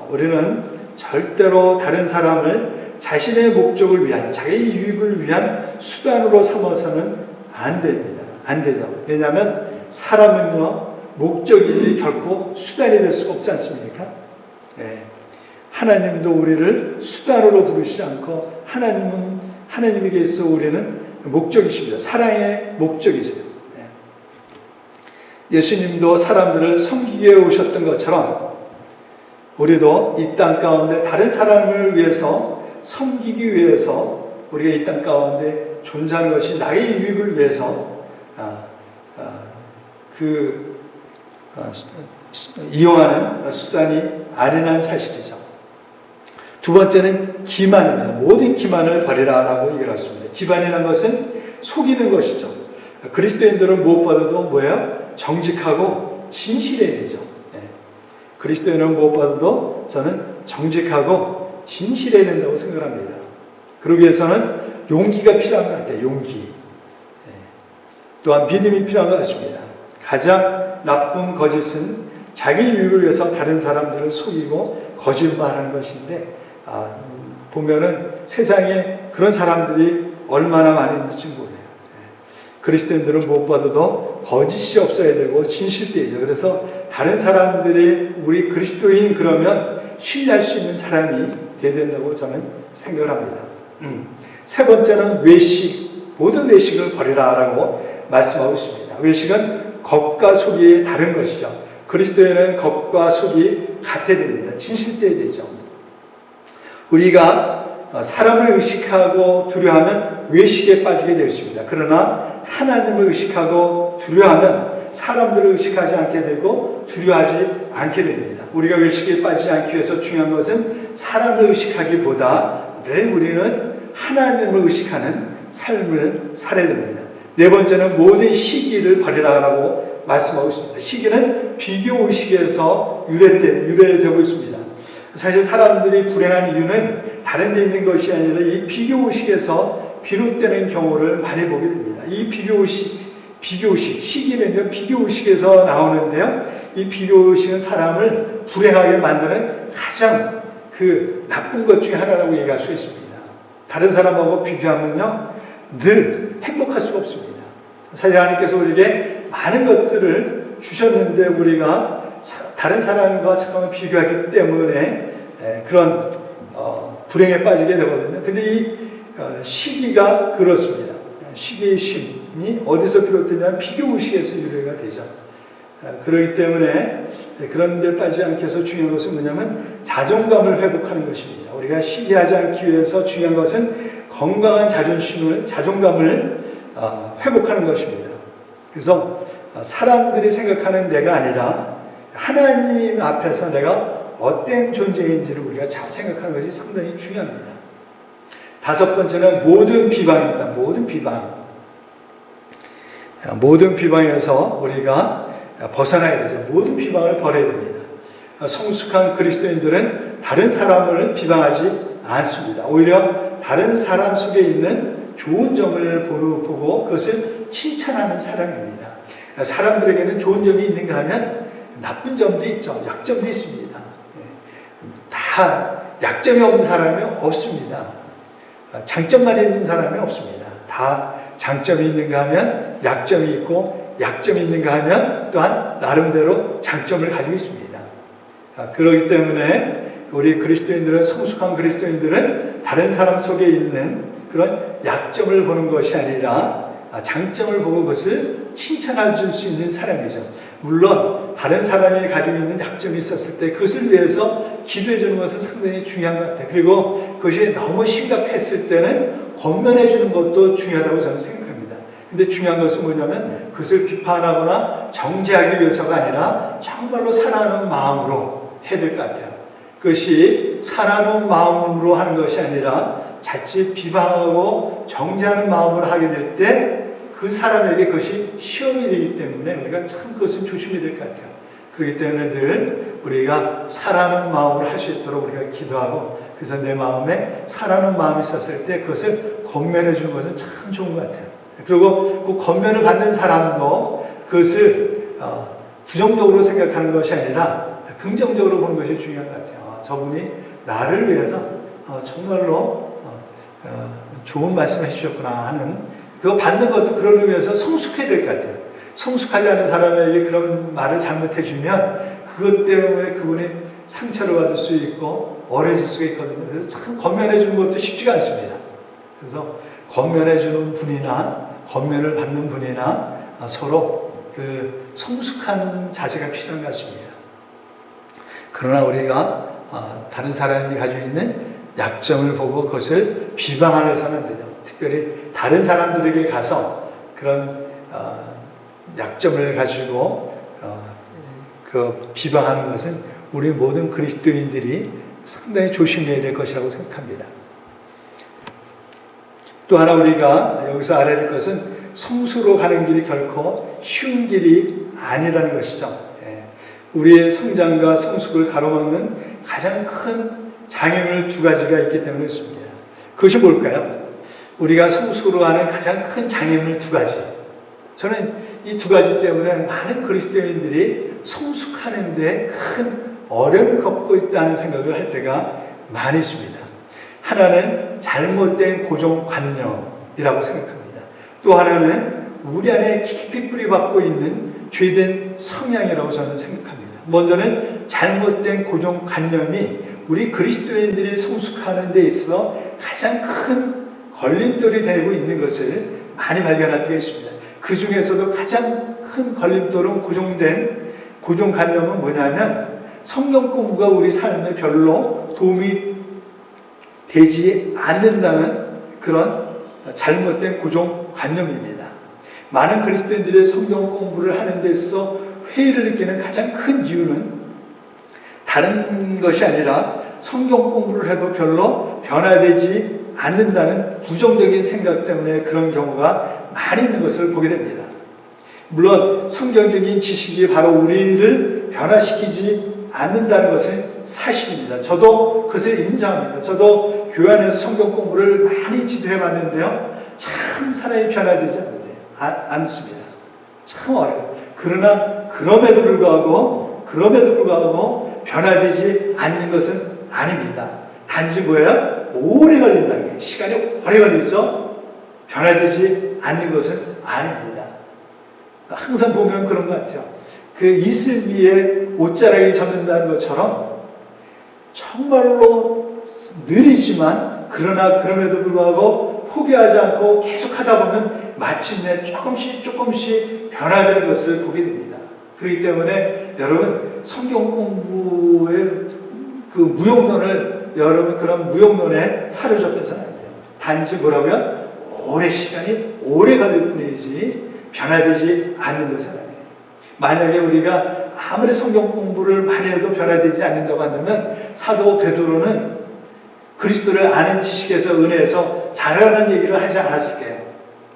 우리는 절대로 다른 사람을 자신의 목적을 위한, 자기 유익을 위한 수단으로 삼아서는 안 됩니다. 안 되죠. 왜냐하면 사람은요, 목적이 결코 수단이 될 수가 없지 않습니까? 예. 하나님도 우리를 수단으로 부르시지 않고 하나님에게 있어 우리는 목적이십니다. 사랑의 목적이세요. 예. 예수님도 사람들을 섬기게 오셨던 것처럼 우리도 이 땅 가운데 다른 사람을 위해서 섬기기 위해서 우리가 이 땅 가운데 존재하는 것이 나의 유익을 위해서 이용하는 수단이 아니라는 사실이죠. 두 번째는 기만입니다. 모든 기만을 버리라라고 얘기를 했습니다. 기만이라는 것은 속이는 것이죠. 그리스도인들은 무엇보다도 뭐예요? 정직하고 진실해야 되죠. 그리스도인은 무엇보다도 저는 정직하고 진실해야 된다고 생각합니다. 그러기 위해서는 용기가 필요한 것 같아요. 용기. 또한 믿음이 필요한 것 같습니다. 가장 나쁜 거짓은 자기 유익을 위해서 다른 사람들을 속이고 거짓말하는 것인데, 보면은 세상에 그런 사람들이 얼마나 많이 있는지 몰라요. 그리스도인들은 무엇보다도 거짓이 없어야 되고 진실되죠. 그래서 다른 사람들이 우리 그리스도인 그러면 신뢰할 수 있는 사람이 되어야 된다고 저는 생각을 합니다. 세 번째는 외식, 모든 외식을 버리라라고 말씀하고 있습니다. 외식은 겉과 속이 다른 것이죠. 그리스도에는 겉과 속이 같아야 됩니다. 진실되어야 되죠. 우리가 사람을 의식하고 두려워하면 외식에 빠지게 되었습니다. 그러나 하나님을 의식하고 두려워하면 사람들을 의식하지 않게 되고 두려워하지 않게 됩니다. 우리가 외식에 빠지지 않기 위해서 중요한 것은 사람을 의식하기보다 늘 우리는 하나님을 의식하는 삶을 살아야 됩니다. 네 번째는 모든 시기를 버리라라고 말씀하고 있습니다. 시기는 비교의식에서 유래되고 있습니다. 사실 사람들이 불행한 이유는 다른 데 있는 것이 아니라 이 비교의식에서 비롯되는 경우를 많이 보게 됩니다. 이 비교의식, 시기는요, 비교의식에서 나오는데요. 이 비교의식은 사람을 불행하게 만드는 가장 나쁜 것 중에 하나라고 얘기할 수 있습니다. 다른 사람하고 비교하면요, 늘 행복할 수가 없습니다. 사실 하나님께서 우리에게 많은 것들을 주셨는데 우리가 다른 사람과 잠깐만 비교하기 때문에 그런 불행에 빠지게 되거든요. 근데 이 시기가 그렇습니다. 시기의 심이 어디서 비롯되냐면 비교의식에서 유래가 되죠. 그렇기 때문에 그런 데 빠지지 않기 위해서 중요한 것은 뭐냐면 자존감을 회복하는 것입니다. 우리가 시기하지 않기 위해서 중요한 것은 건강한 자존감을 회복하는 것입니다. 그래서 사람들이 생각하는 내가 아니라 하나님 앞에서 내가 어떤 존재인지를 우리가 잘 생각하는 것이 상당히 중요합니다. 다섯 번째는 모든 비방입니다. 모든 비방에서 우리가 벗어나야 되죠. 모든 비방을 버려야 됩니다. 성숙한 그리스도인들은 다른 사람을 비방하지 않습니다. 오히려 다른 사람 속에 있는 좋은 점을 보고 그것을 칭찬하는 사람입니다. 사람들에게는 좋은 점이 있는가 하면 나쁜 점도 있죠. 약점도 있습니다. 다 약점이 없는 사람이 없습니다. 장점만 있는 사람이 없습니다. 다 장점이 있는가 하면 약점이 있고 약점이 있는가 하면 또한 나름대로 장점을 가지고 있습니다. 그렇기 때문에 우리 그리스도인들은, 성숙한 그리스도인들은 다른 사람 속에 있는 그런 약점을 보는 것이 아니라 장점을 보고 그것을 칭찬해 줄 수 있는 사람이죠. 물론 다른 사람이 가지고 있는 약점이 있었을 때 그것을 위해서 기도해 주는 것은 상당히 중요한 것 같아요. 그리고 그것이 너무 심각했을 때는 권면해 주는 것도 중요하다고 저는 생각합니다. 근데 중요한 것은 뭐냐면 그것을 비판하거나 정죄하기 위해서가 아니라 정말로 사랑하는 마음으로 해야 될 것 같아요. 그것이 사랑하는 마음으로 하는 것이 아니라 자칫 비방하고 정죄하는 마음으로 하게 될 때 그 사람에게 그것이 시험이 되기 때문에 우리가 참 그것은 조심해야 될 것 같아요. 그렇기 때문에 늘 우리가 사랑하는 마음으로 할 수 있도록 우리가 기도하고, 그래서 내 마음에 사랑하는 마음이 있었을 때 그것을 권면해 주는 것은 참 좋은 것 같아요. 그리고 그 권면을 받는 사람도 그것을 부정적으로 생각하는 것이 아니라 긍정적으로 보는 것이 중요한 것 같아요. 저분이 나를 위해서 정말로 좋은 말씀을 해주셨구나 하는, 그거 받는 것도 그런 의미에서 성숙해야 될 것 같아요. 성숙하지 않은 사람에게 그런 말을 잘못해주면 그것 때문에 그분이 상처를 받을 수 있고 어려질 수가 있거든요. 그래서 참 권면해주는 것도 쉽지가 않습니다. 그래서 권면해주는 분이나 권면을 받는 분이나 서로 그 성숙한 자세가 필요한 것 같습니다. 그러나 우리가 다른 사람이 가지고 있는 약점을 보고 그것을 비방하면서는 안 되죠. 특별히 다른 사람들에게 가서 그런 약점을 가지고 그 비방하는 것은 우리 모든 그리스도인들이 상당히 조심해야 될 것이라고 생각합니다. 또 하나 우리가 여기서 알아야 될 것은 성수로 가는 길이 결코 쉬운 길이 아니라는 것이죠. 우리의 성장과 성숙을 가로막는 가장 큰 장애물 두 가지가 있기 때문에 그렇습니다. 그것이 뭘까요? 우리가 성숙으로 가는 가장 큰 장애물 두 가지. 저는 이 두 가지 때문에 많은 그리스도인들이 성숙하는데 큰 어려움을 겪고 있다는 생각을 할 때가 많이 있습니다. 하나는 잘못된 고정관념이라고 생각합니다. 또 하나는 우리 안에 깊이 뿌리박고 있는 죄된 성향이라고 저는 생각합니다. 먼저는 잘못된 고정관념이 우리 그리스도인들이 성숙하는 데 있어서 가장 큰 걸림돌이 되고 있는 것을 많이 발견할 때가 있습니다. 그 중에서도 가장 큰 걸림돌은 고정관념은 뭐냐면 성경 공부가 우리 삶에 별로 도움이 되지 않는다는 그런 잘못된 고정관념입니다. 많은 그리스도인들의 성경 공부를 하는 데 있어 회의를 느끼는 가장 큰 이유는 다른 것이 아니라 성경 공부를 해도 별로 변화되지 않는다는 부정적인 생각 때문에 그런 경우가 많이 있는 것을 보게 됩니다. 물론 성경적인 지식이 바로 우리를 변화시키지 않는다는 것은 사실입니다. 저도 그것을 인정합니다. 저도 교회 안에서 성경 공부를 많이 지도해 봤는데요, 참 사람이 변화되지 않습니다. 참 어려워요. 그러나 그럼에도 불구하고 변화되지 않는 것은 아닙니다. 단지 뭐예요? 오래 걸린다는 게, 시간이 오래 걸리죠. 변화되지 않는 것은 아닙니다. 항상 보면 그런 것 같아요. 그 이슬 위에 옷자락이 젖는다는 것처럼 정말로 느리지만, 그러나 그럼에도 불구하고 포기하지 않고 계속 하다 보면 마침내 조금씩 변화되는 것을 보게 됩니다. 그렇기 때문에 여러분, 성경 공부의 그 무용론을, 여러분 그런 무용론에 사로잡혀서는 안 돼요. 단지 뭐라고요? 시간이 오래 걸릴 뿐이지 변화되지 않는 것은 아니에요. 만약에 우리가 아무리 성경 공부를 많이 해도 변화되지 않는다고 한다면 사도 베드로는 그리스도를 아는 지식에서, 은혜에서 자라는 얘기를 하지 않았을 거예요.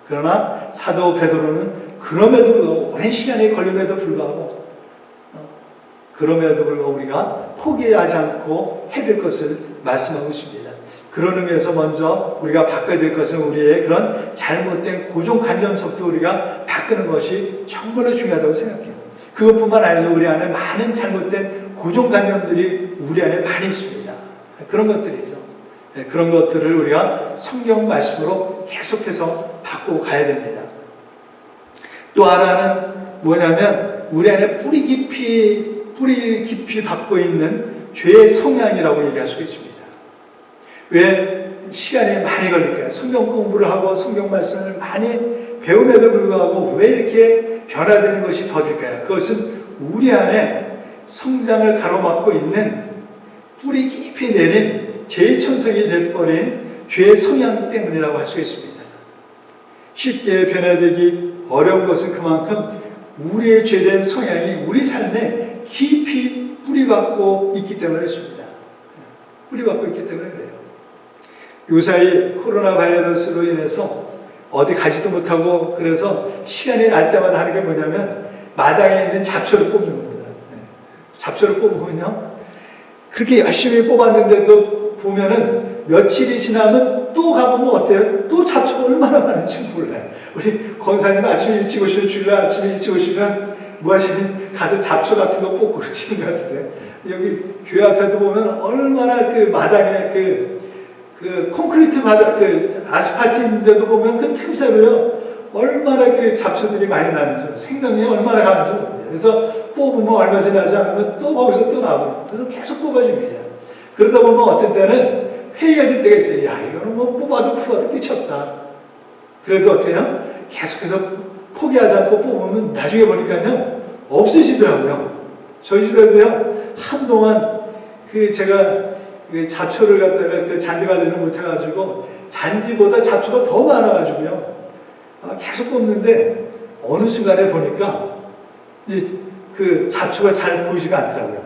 그러나 사도 베드로는 그럼에도 불구하고 오랜 시간이 걸림에도 불구하고 우리가 포기하지 않고 해야 될 것을 말씀하고 있습니다. 그런 의미에서 먼저 우리가 바꿔야 될 것은 우리의 그런 잘못된 고정관념부터 우리가 바꾸는 것이 정말로 중요하다고 생각해요. 그것뿐만 아니라 우리 안에 많은 잘못된 고정관념들이 우리 안에 많이 있습니다. 그런 것들이죠. 그런 것들을 우리가 성경 말씀으로 계속해서 바꾸고 가야 됩니다. 또 하나는 뭐냐면 우리 안에 뿌리 깊이 박고 있는 죄의 성향이라고 얘기할 수 있습니다. 왜 시간이 많이 걸릴까요? 성경 공부를 하고 성경 말씀을 많이 배움에도 불구하고 왜 이렇게 변화되는 것이 더딜까요? 그것은 우리 안에 성장을 가로막고 있는 뿌리 깊이 내린 제2천성이 되어버린 죄의 성향 때문이라고 할 수 있습니다. 쉽게 변화되기 어려운 것은 그만큼 우리의 죄된 성향이 우리 삶에 깊이 뿌리박고 있기 때문에 그렇습니다. 뿌리박고 있기 때문에 그래요. 요사이 코로나 바이러스로 인해서 어디 가지도 못하고 그래서 시간이 날 때마다 하는 게 뭐냐면 마당에 있는 잡초를 뽑는 겁니다. 잡초를 뽑으면요. 그렇게 열심히 뽑았는데도 보면은 며칠이 지나면 또 가보면 어때요? 또 잡초가 얼마나 많은지 몰라요. 우리 권사님 아침에 일찍 오시면, 주일날 아침에 일찍 오시면 뭐 하시니? 가서 잡초 같은 거 뽑고 그러시는 것 같으세요? 여기 교회 앞에도 보면 얼마나 그 마당에 그 콘크리트 바닥, 그 아스팔트인데도 보면 그 틈새로요, 얼마나 그 잡초들이 많이 나는지, 생명이 얼마나 강한지 모릅니다. 그래서 뽑으면 얼마 지나지 않으면 또 거기서 또 나오고요. 그래서 계속 뽑아줍니다. 그러다 보면 어떤 때는 회의가 될 때가 있어요. 야, 이거는 뭐 뽑아도 끝이 없다. 그래도 어때요? 계속해서 포기하지 않고 뽑으면 나중에 보니까요, 없으시더라고요. 저희 집에도요, 한동안 제가 잡초를 갖다가 잔디 관리를 못해가지고 잔디보다 잡초가 더 많아가지고요. 계속 뽑는데 어느 순간에 보니까 이제 그 잡초가 잘 보이지가 않더라고요.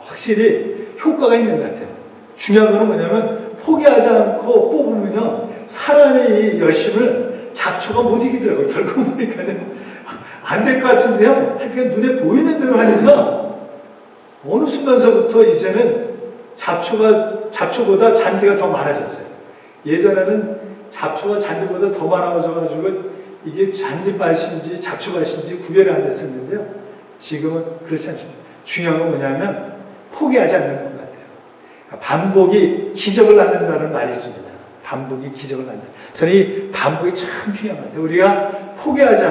확실히 효과가 있는 것 같아요. 중요한 거는 뭐냐면 포기하지 않고 뽑으면요, 사람의 이 열심을 잡초가 못 이기더라고요. 결국 보니까요, 안 될 것 같은데요. 하여튼 눈에 보이는 대로 하니까 어느 순간서부터 이제는 잡초보다 잔디가 더 많아졌어요. 예전에는 잡초가 잔디보다 더 많아져가지고 이게 잔디밭인지 잡초밭인지 구별이 안 됐었는데요. 지금은 그렇지 않습니다. 중요한 건 뭐냐면 포기하지 않는 것 같아요. 반복이 기적을 낳는다는 말이 있습니다. 반복이 기적을 낳는다. 저는 이 반복이 참 중요한 것 같아요. 우리가 포기하지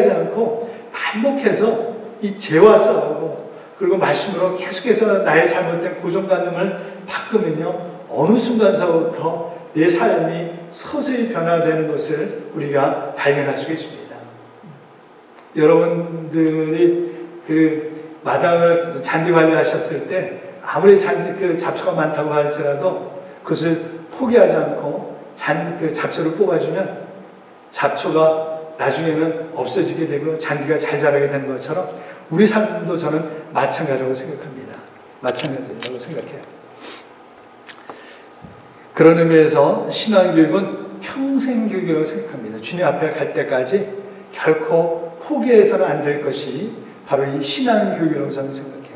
않고 반복해서 이 죄와 싸우고 그리고 말씀으로 계속해서 나의 잘못된 고정관념을 바꾸면요, 어느 순간서부터 내 삶이 서서히 변화되는 것을 우리가 발견할 수가 있습니다. 여러분들이 그 마당을 잔디 관리하셨을 때 아무리 잡초가 많다고 할지라도 그것을 포기하지 않고 잡초를 뽑아주면 잡초가 나중에는 없어지게 되고 잔디가 잘 자라게 되는 것처럼 우리 삶도 저는 마찬가지라고 생각합니다. 마찬가지라고 생각해요. 그런 의미에서 신앙교육은 평생교육이라고 생각합니다. 주님 앞에 갈 때까지 결코 포기해서는 안 될 것이 바로 이 신앙교육이라고 저는 생각해요.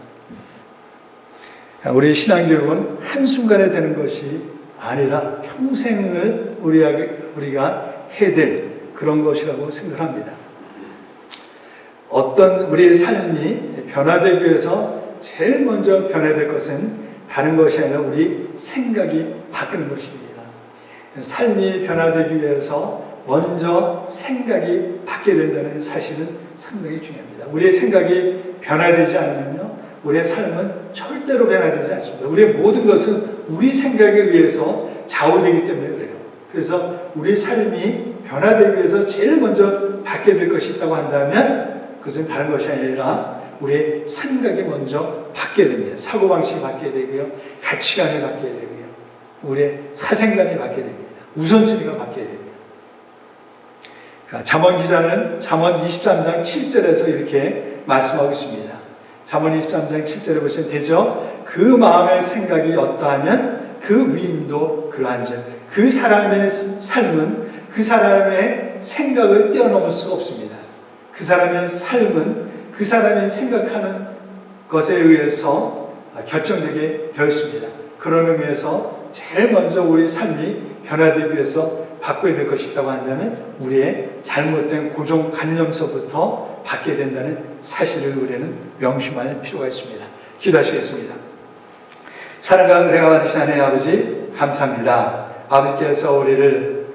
우리 신앙교육은 한순간에 되는 것이 아니라 평생을 우리가 해야 될 그런 것이라고 생각합니다. 어떤 우리의 삶이 변화되기 위해서 제일 먼저 변화될 것은 다른 것이 아니라 우리 생각이 바뀌는 것입니다. 삶이 변화되기 위해서 먼저 생각이 바뀌어야 된다는 사실은 상당히 중요합니다. 우리의 생각이 변화되지 않으면요, 우리의 삶은 절대로 변화되지 않습니다. 우리의 모든 것은 우리 생각에 의해서 좌우되기 때문에 그래요. 그래서 우리 삶이 변화되기 위해서 제일 먼저 바뀌어야 될 것이 있다고 한다면 그것은 다른 것이 아니라 우리의 생각이 먼저 바뀌어야 됩니다. 사고방식이 바뀌어야 되고요, 가치관이 바뀌어야 되고요, 우리의 사생관이 바뀌어야 됩니다. 우선순위가 바뀌어야 됩니다. 잠언 기자는 잠언 23장 7절에서 이렇게 말씀하고 있습니다. 잠언 23장 7절에 보시면 되죠. 그 마음의 생각이 어떠하면 그 위임도 그러한즉 그 사람의 삶은 그 사람의 생각을 뛰어넘을 수가 없습니다. 그 사람의 삶은 그 사람이 생각하는 것에 의해서 결정되게 되어 있습니다. 그런 의미에서 제일 먼저 우리 삶이 변화되기 위해서 바꿔야 될 것이 있다고 한다면 우리의 잘못된 고정관념서부터 바뀌어야 된다는 사실을 우리는 명심할 필요가 있습니다. 기도하시겠습니다. 사랑과 은혜가 많으신 하나님 아버지, 감사합니다. 아버지께서 우리를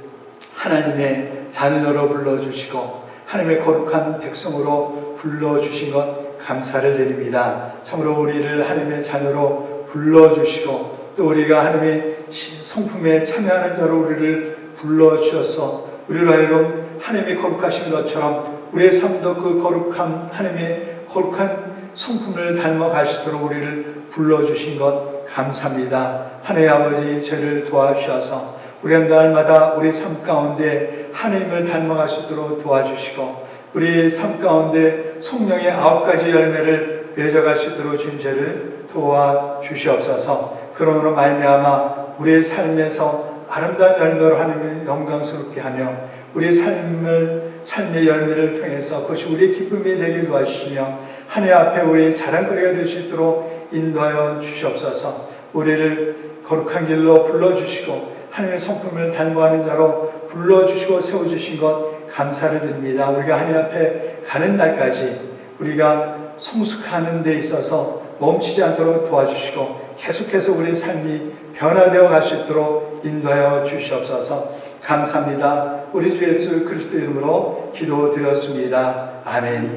하나님의 자녀로 불러주시고 하나님의 거룩한 백성으로 불러주신 것 감사를 드립니다. 참으로 우리를 하나님의 자녀로 불러주시고 또 우리가 하나님의 성품에 참여하는 자로 우리를 불러주셔서 우리로 하여금 하나님이 거룩하신 것처럼 우리의 삶도 그 거룩한 하나님의 거룩한 성품을 닮아가시도록 우리를 불러주신 것 감사합니다. 하나님 아버지, 저희를 도와주셔서 우리가 날마다 우리 삶 가운데 하나님을 닮아가시도록 도와주시고 우리 삶 가운데 성령의 9가지 열매를 맺어갈 수 있도록 주님 저희를 도와주시옵소서. 그러므로 말미암아 우리의 삶에서 아름다운 열매로 하나님을 영광스럽게 하며 우리의 삶의 열매를 통해서 그것이 우리의 기쁨이 되게 도와주시며 하나님 앞에 우리의 자랑거리가 될 수 있도록 인도하여 주시옵소서. 우리를 거룩한 길로 불러주시고 하나님의 성품을 닮아가는 자로 불러주시고 세워주신 것 감사를 드립니다. 우리가 하나님 앞에 가는 날까지 우리가 성숙하는 데 있어서 멈추지 않도록 도와주시고 계속해서 우리의 삶이 변화되어 갈 수 있도록 인도하여 주시옵소서. 감사합니다. 우리 주 예수 그리스도 이름으로 기도드렸습니다. 아멘.